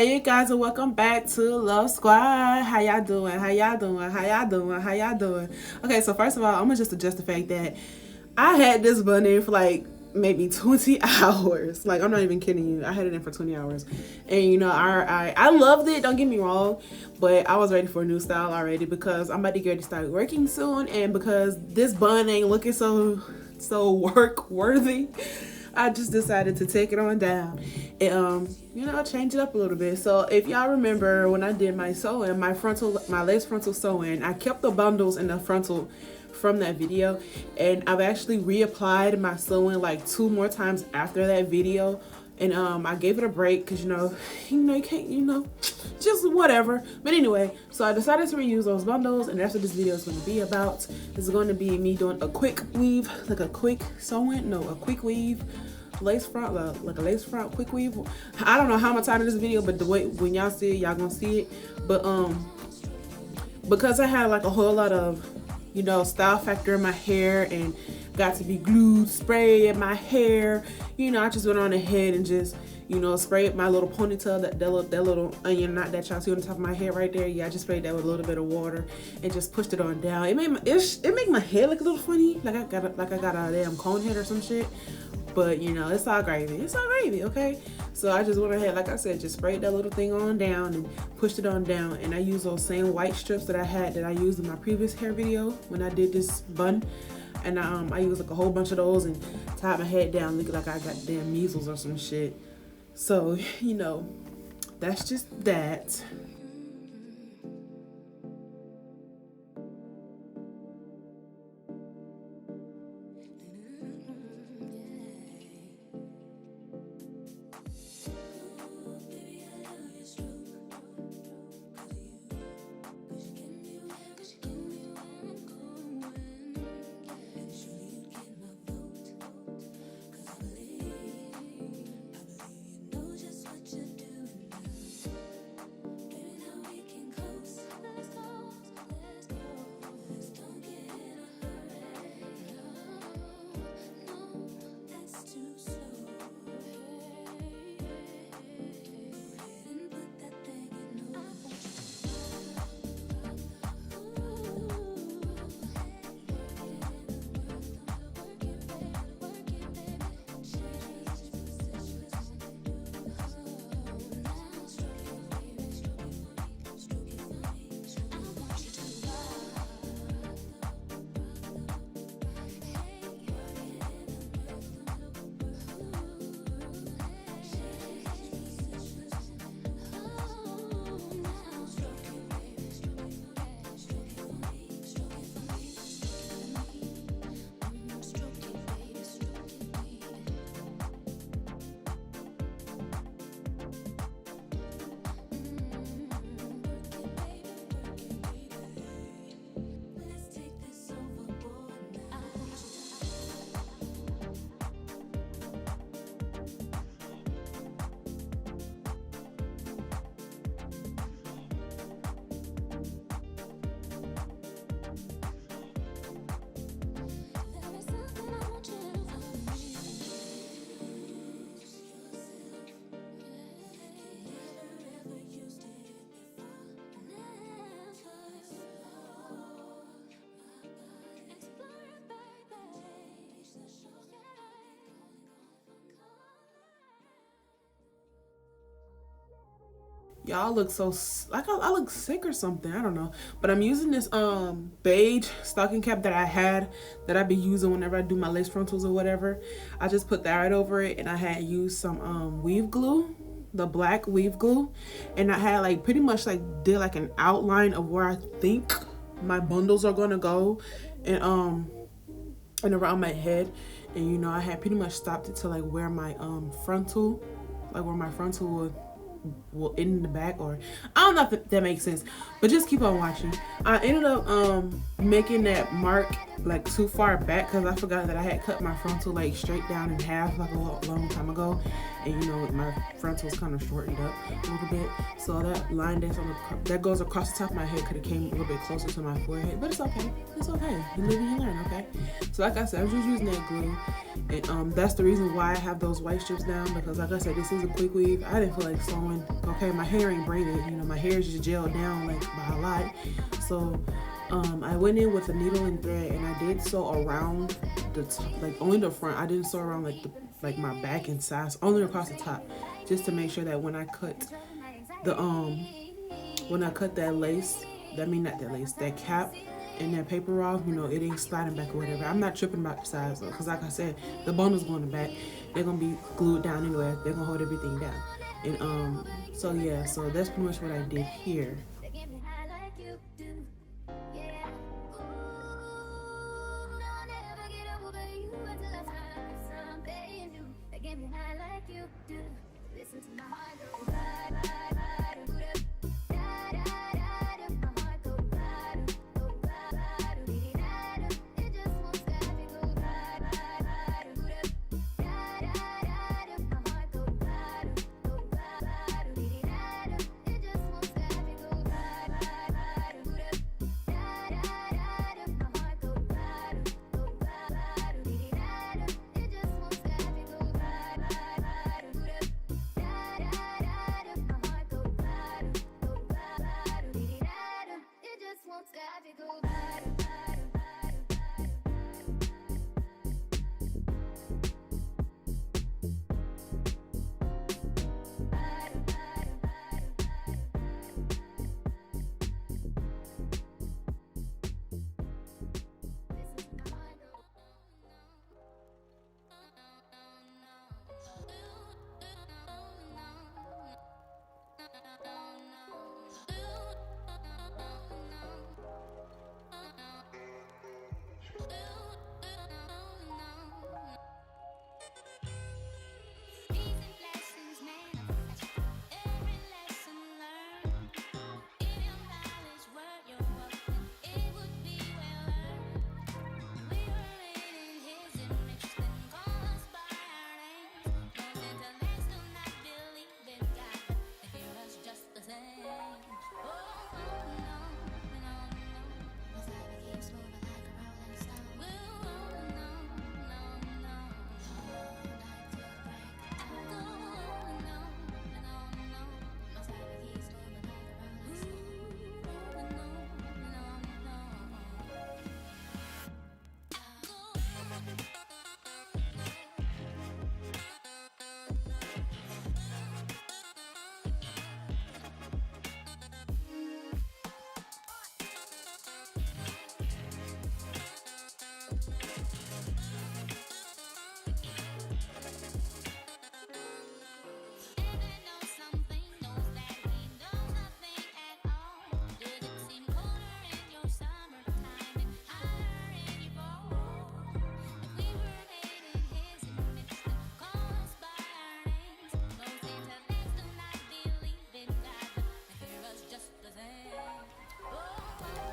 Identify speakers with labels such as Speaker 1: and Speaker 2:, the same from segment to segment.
Speaker 1: Hey you guys, and welcome back to Love Squad. How y'all doing? How y'all doing? How y'all doing? How y'all doing? Okay, so first of all, I'm gonna just adjust the fact that I had this bun in for like maybe 20 hours. Like, I'm not even kidding you. I had it in for 20 hours. And you know, I loved it, don't get me wrong, but I was ready for a new style already because I'm about to get ready to start working soon, and because this bun ain't looking so work worthy, I just decided to take it on down and you know, change it up a little bit. So if y'all remember when I did my sewing, my lace frontal sewing, I kept the bundles in the frontal from that video, and I've actually reapplied my sewing like 2 more times after that video. And I gave it a break because you can't, just whatever. But anyway, so I decided to reuse those bundles, and that's what this video is going to be about. This is going to be me doing a quick weave, like a quick sewing, a quick weave, lace front, like a lace front quick weave. I don't know how I'm gonna title this video, but the way when y'all see it, y'all gonna see it. But because I had like a whole lot of style factor in my hair and got to be glued spray in my hair, I just went on ahead and just sprayed my little ponytail, that little onion knot that y'all see on the top of my head right there. Yeah, I just sprayed that with a little bit of water and just pushed it on down. It made my head look a little funny, like I got a damn cone head or some shit. But it's all gravy. It's all gravy, okay? So I just went ahead, like I said, just sprayed that little thing on down and pushed it on down. And I used those same white strips that I used in my previous hair video when I did this bun. And I used like a whole bunch of those and tied my head down looking like I got damn measles or some shit. So, that's just that. Y'all look so like I look sick or something. I don't know. But I'm using this beige stocking cap that I be using whenever I do my lace frontals or whatever. I just put that right over it, and I had used some weave glue, the black weave glue, and I had like pretty much like did like an outline of where I think my bundles are gonna go, and around my head. And I had pretty much stopped it to like where my frontal will end in the back, or I don't know if that makes sense, but just keep on watching. I ended up making that mark like too far back because I forgot that I had cut my frontal like straight down in half like a long time ago, and my frontal's kind of shortened up a little bit, so that line that goes across the top of my head could have came a little bit closer to my forehead, but it's okay. You live and you learn, okay? So like I said, I was just using that glue, And that's the reason why I have those white strips down, because like I said, this is a quick weave. I didn't feel like sewing. Okay, my hair ain't braided, you know, my hair is just gelled down like by a lot. So I went in with a needle and thread, and I did sew around the top, like only the front. I didn't sew around like my back and sides, only across the top, just to make sure that when I cut that lace, that cap and that paper off, you know, it ain't sliding back or whatever. I'm not tripping about the size though, because like I said, the bundles going in the back. They're gonna be glued down anyway. They're gonna hold everything down. And so yeah, so that's pretty much what I did here.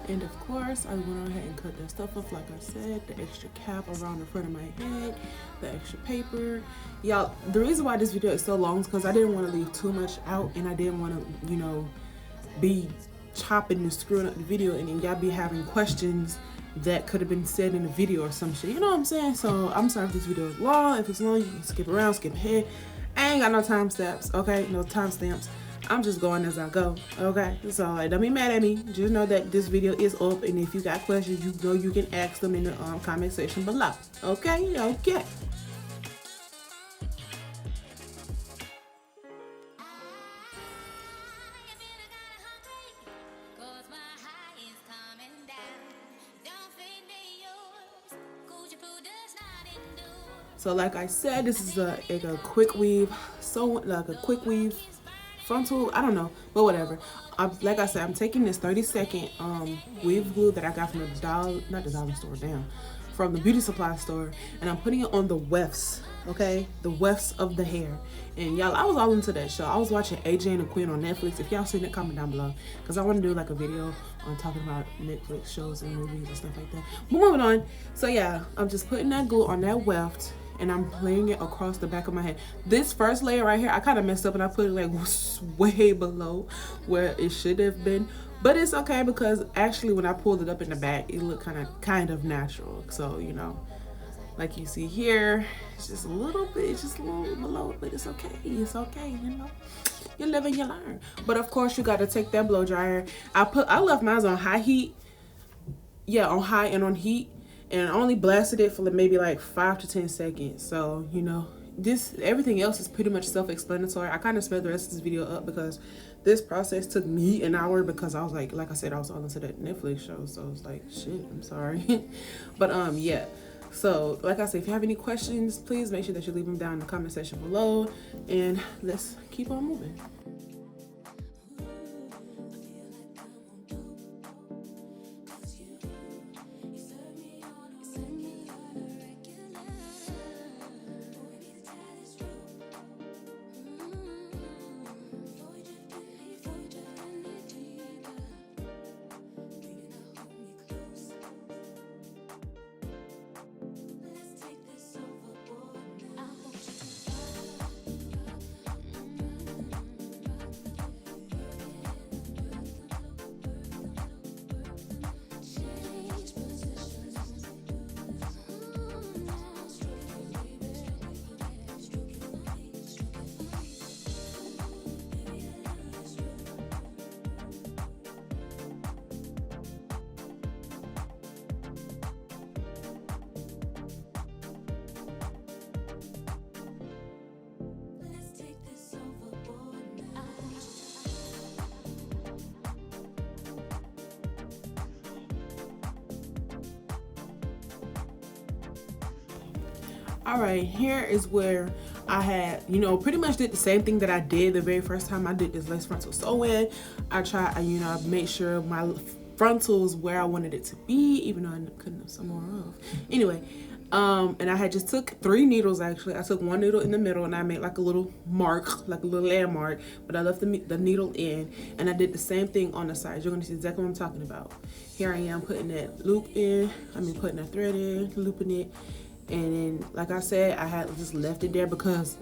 Speaker 1: And of course, I went ahead and cut that stuff off, like I said, the extra cap around the front of my head, the extra paper. Y'all, the reason why this video is so long is because I didn't want to leave too much out, and I didn't want to, you know, be chopping and screwing up the video, and then y'all be having questions that could have been said in the video or some shit. You know what I'm saying? So I'm sorry if this video is long. If it's long, you can skip around, skip ahead. I ain't got no timestamps, okay? No timestamps. I'm just going as I go, okay? So don't be mad at me. Just know that this video is up, and if you got questions, you know you can ask them in the comment section below. Okay? Okay. So like I said, this is a quick weave, so like a quick weave frontal, I don't know, but whatever. Like I said, I'm taking this 30-second weave glue that I got from from the beauty supply store, and I'm putting it on the wefts, okay? The wefts of the hair. And y'all, I was all into that show. I was watching AJ and the Queen on Netflix. If y'all seen it, comment down below, because I want to do like a video on talking about Netflix shows and movies and stuff like that. But moving on. So yeah, I'm just putting that glue on that weft, and I'm laying it across the back of my head. This first layer right here, I kind of messed up and I put it like way below where it should have been. But it's okay, because actually when I pulled it up in the back, it looked kind of natural. So, you know, Like you see here, it's just a little bit, it's just a little below, but it's okay. It's okay, you know. You live and you learn. But of course, you got to take that blow dryer. I left mine on high heat. Yeah, on high and on heat, and I only blasted it for maybe like 5 to 10 seconds. So you know, everything else is pretty much self-explanatory. I kind of sped the rest of this video up because this process took me an hour because I was like I said, I was all into that Netflix show, so I was like, shit, I'm sorry. But yeah. So like I said, if you have any questions, please make sure that you leave them down in the comment section below, and let's keep on moving. All right, here is where I had, you know, pretty much did the same thing that I did the very first time I did this lace frontal sew-in. I made sure my frontal was where I wanted it to be, even though I couldn't have some more off. Anyway, and I had just took 3 needles actually. I took 1 needle in the middle and I made like a little mark, like a little landmark, but I left the needle in, and I did the same thing on the sides. You're gonna see exactly what I'm talking about. Here I am putting that loop in, putting that thread in, looping it. And then, like I said, I had just left it there because,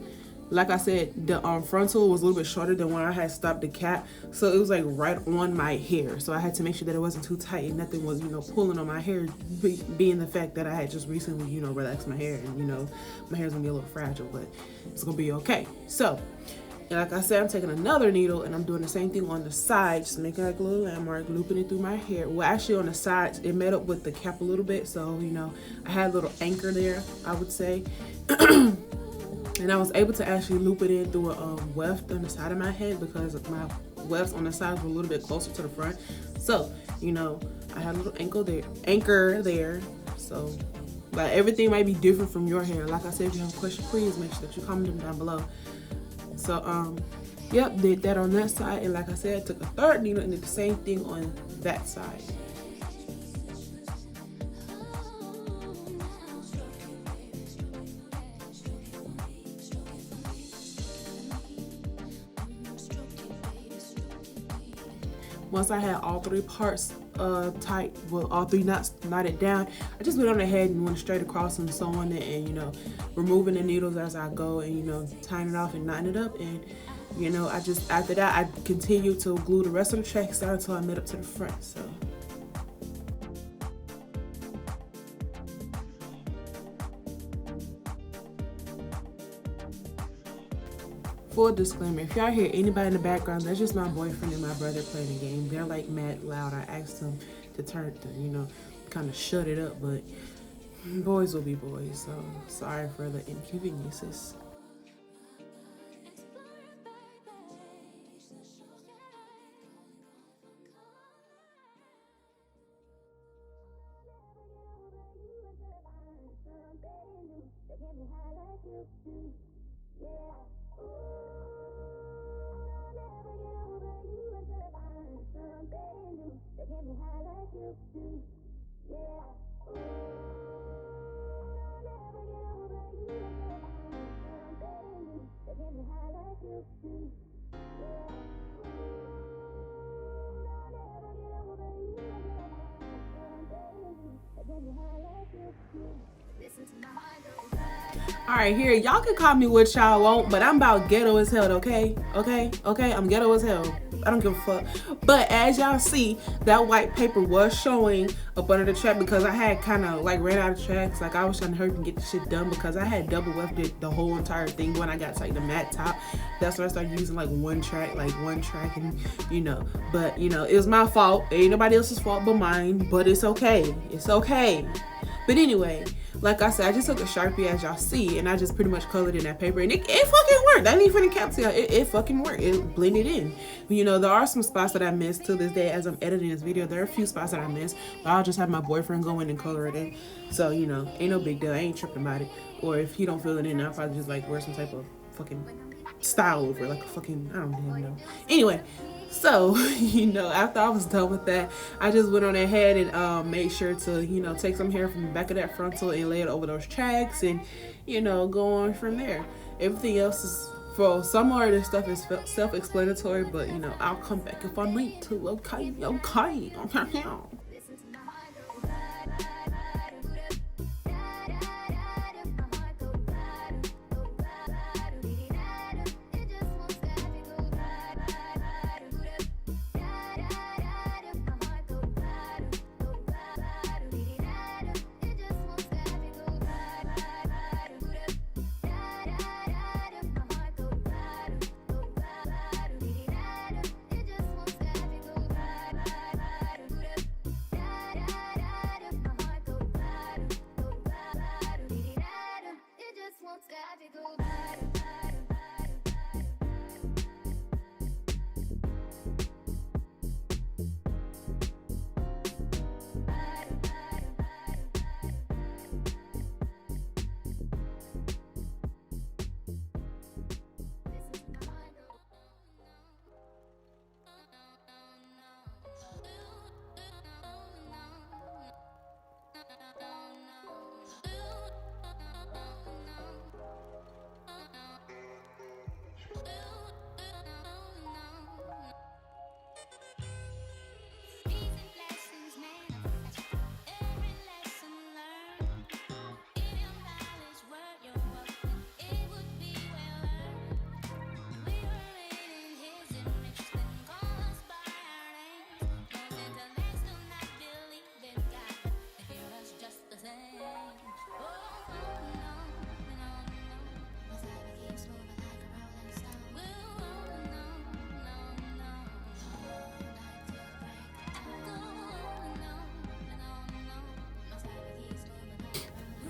Speaker 1: like I said, the frontal was a little bit shorter than when I had stopped the cap. So it was like right on my hair. So I had to make sure that it wasn't too tight and nothing was, you know, pulling on my hair, being the fact that I had just recently, you know, relaxed my hair. And, you know, my hair's gonna be a little fragile, but it's gonna be okay. So, and like I said, I'm taking another needle and I'm doing the same thing on the side, just making like a little landmark, looping it through my hair. Well, actually on the sides, it met up with the cap a little bit. So, you know, I had a little anchor there, I would say. And I was able to actually loop it in through a weft on the side of my head because my wefts on the sides were a little bit closer to the front. So, you know, I had a little anchor there. So, but everything might be different from your hair. Like I said, if you have a question, please make sure that you comment them down below. So, yep, did that on that side. And like I said, I took a 3rd needle and did the same thing on that side. Once I had all 3 parts tight, well, all 3 knots knotted down, I just went on ahead and went straight across and sewing it, and, you know, removing the needles as I go, and, you know, tying it off and knotting it up. And, you know, after that, I continued to glue the rest of the tracks down until I made up to the front. So. Full disclaimer, if y'all hear anybody in the background, that's just my boyfriend and my brother playing a game. They're like mad loud. I asked them to you know, kind of shut it up, but boys will be boys, so sorry for the inconveniences. Alright, here, y'all can call me what y'all want, but I'm about ghetto as hell, okay? Okay? I'm ghetto as hell. I don't give a fuck. But as y'all see, that white paper was showing up under the track because I had kind of like ran out of tracks. Like I was trying to hurry and get the shit done because I had double wefted the whole entire thing when I got to like the matte top. That's when I started using like one track, and you know. But you know, it was my fault. It ain't nobody else's fault but mine. But it's okay. It's okay. But anyway, like I said, I just took a Sharpie as y'all see, and I just pretty much colored in that paper, and it fucking worked. I didn't even encapsulate it fucking worked. It blended in. You know, there are some spots that I missed to this day as I'm editing this video. There are a few spots that I missed, but I'll just have my boyfriend go in and color it in. So, you know, ain't no big deal. I ain't tripping about it. Or if he don't fill it in, I'll probably just like wear some type of fucking style over it, like a fucking, I don't even know. Anyway, so, you know, after I was done with that, I just went on ahead and made sure to, you know, take some hair from the back of that frontal and lay it over those tracks and, you know, go on from there. Everything else is, for some more of this stuff is self-explanatory, but, you know, I'll come back if I need to. Okay.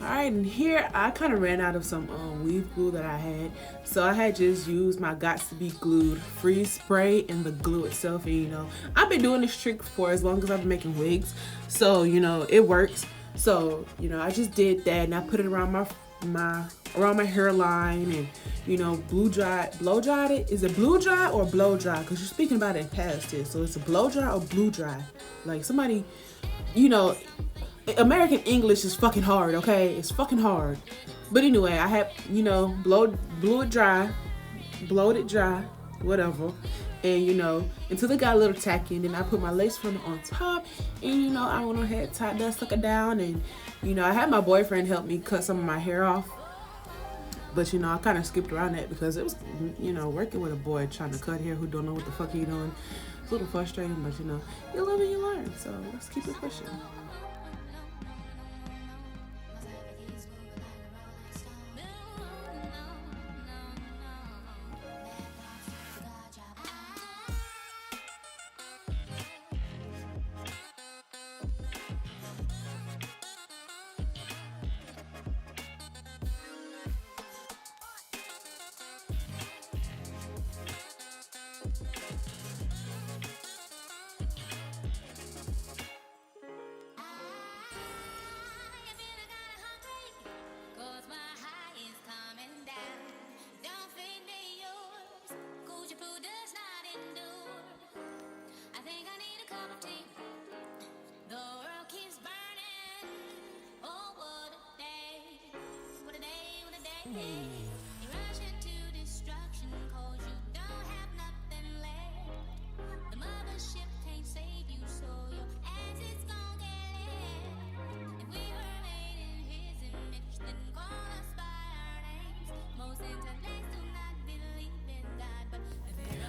Speaker 1: Alright, and here I kind of ran out of some weave glue that I had, so I had just used my Gots to Be Glued freeze spray and the glue itself. And you know, I've been doing this trick for as long as I've been making wigs, so you know it works. So you know, I just did that and I put it around my hairline and you know blow dried it. Is it blow dry or blow dry? Because you're speaking about it in past tense, so it's a blow dry or blue dry. Like somebody, you know. American English is fucking hard, okay? It's fucking hard. But anyway, I had, you know, blowed it dry, whatever. And, you know, until it got a little tacky. And then I put my lace front on top. And, you know, I went ahead, tied that sucker down. And, you know, I had my boyfriend help me cut some of my hair off. But, you know, I kind of skipped around that because it was, you know, working with a boy trying to cut hair who don't know what the fuck he doing. It's a little frustrating, but, you know, you live and you learn. So let's keep it pushing.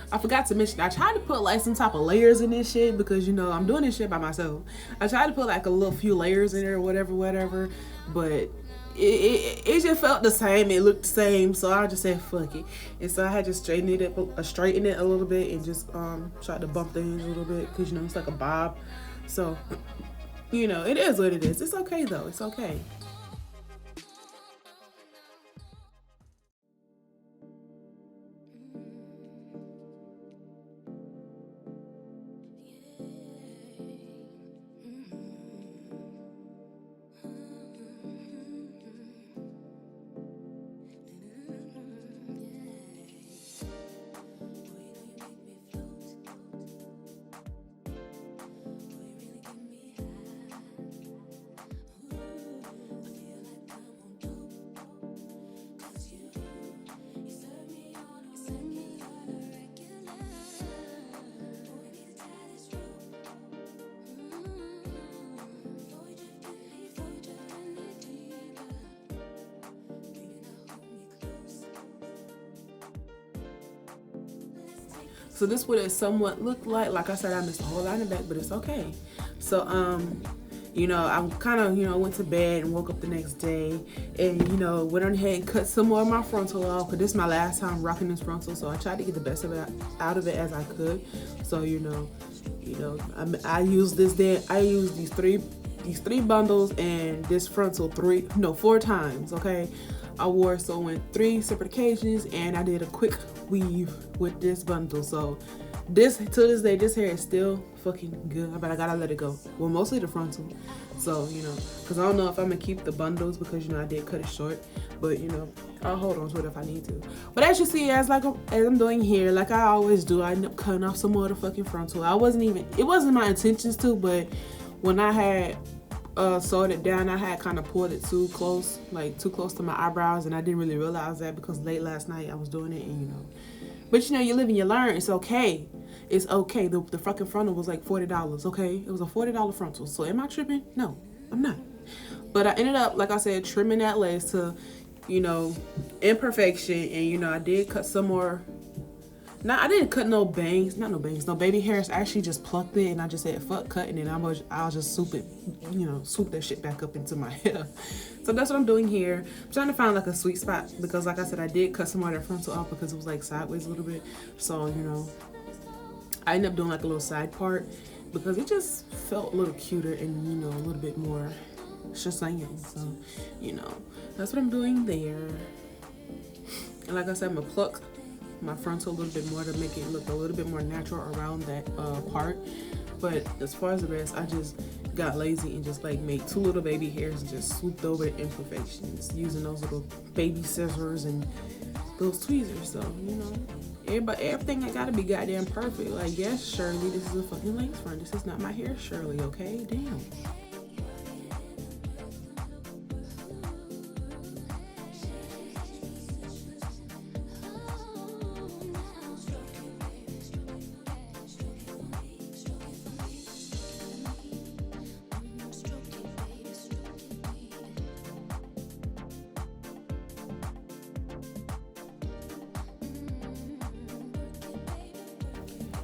Speaker 1: I forgot to mention, I tried to put like some type of layers in this shit because, you know, I'm doing this shit by myself. I tried to put like a little few layers in there, whatever, but it just felt the same. It looked the same, so I just said fuck it. And so I had to straighten it a little bit, and just tried to bump the ends a little bit because, you know, it's like a bob. So, you know, it is what it is. It's okay though. It's okay. So this would have somewhat looked like. Like I said, I missed a whole lot in the back, but it's okay. So you know, I kind of, you know, went to bed and woke up the next day, and, you know, went on ahead and cut some more of my frontal off, because this is my last time rocking this frontal, so I tried to get the best of it out of it as I could. So, you know, I used these three bundles and this frontal 4 times. Okay, I wore it so in 3 separate occasions, and I did a quick weave with this bundle. So this, to this day, this hair is still fucking good, but I gotta let it go. Well, mostly the frontal. So, you know, because I don't know if I'm gonna keep the bundles, because, you know, I did cut it short, but, you know, I'll hold on to it if I need to. But as you see, as I'm doing here, like I always do, I end up cutting off some more of the fucking frontal. It wasn't my intentions to, but when I had sewed it down, I had kind of pulled it too close to my eyebrows, and I didn't really realize that because late last night I was doing it, and, you know. But, you know, you live and you learn. It's okay. It's okay. The fucking frontal was like $40, okay? It was a $40 frontal. So am I tripping? No, I'm not. But I ended up, like I said, trimming that lace to, you know, imperfection. And, you know, I did cut some more. Now, I didn't cut no bangs. Not no bangs. No baby hairs. I actually just plucked it, and I just said, fuck cutting it. I'll just swoop it, you know, swoop that shit back up into my hair. So that's what I'm doing here. I'm trying to find like a sweet spot, because like I said, I did cut some of that frontal off because it was like sideways a little bit. So, you know, I ended up doing like a little side part because it just felt a little cuter and, you know, a little bit more shazam. So, you know, that's what I'm doing there. And like I said, I'm gonna pluck my frontal a little bit more to make it look a little bit more natural around that part. But as far as the rest, I just got lazy and just like made 2 little baby hairs and just swooped over the imperfections using those little baby scissors and those tweezers. So, you know, everything I gotta be goddamn perfect. Like, yes, Shirley, this is a fucking lace front. This is not my hair, Shirley, okay? Damn.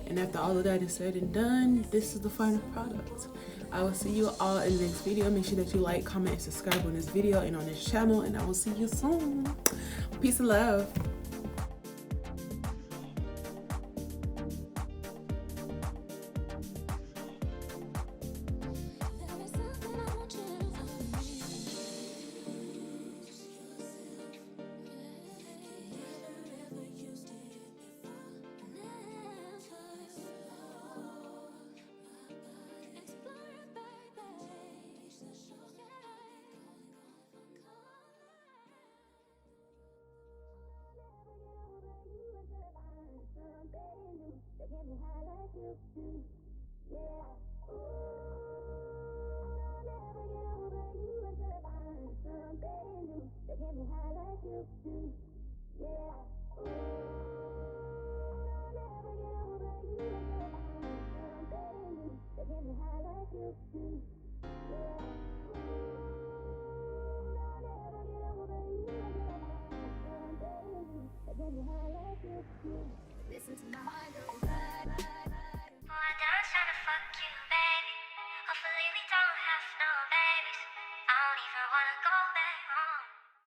Speaker 1: And after all of that is said and done, this is the final product. I will see you all in the next video. Make sure that you like, comment, and subscribe on this video and on this channel. And I will see you soon. Peace and love. Yeah.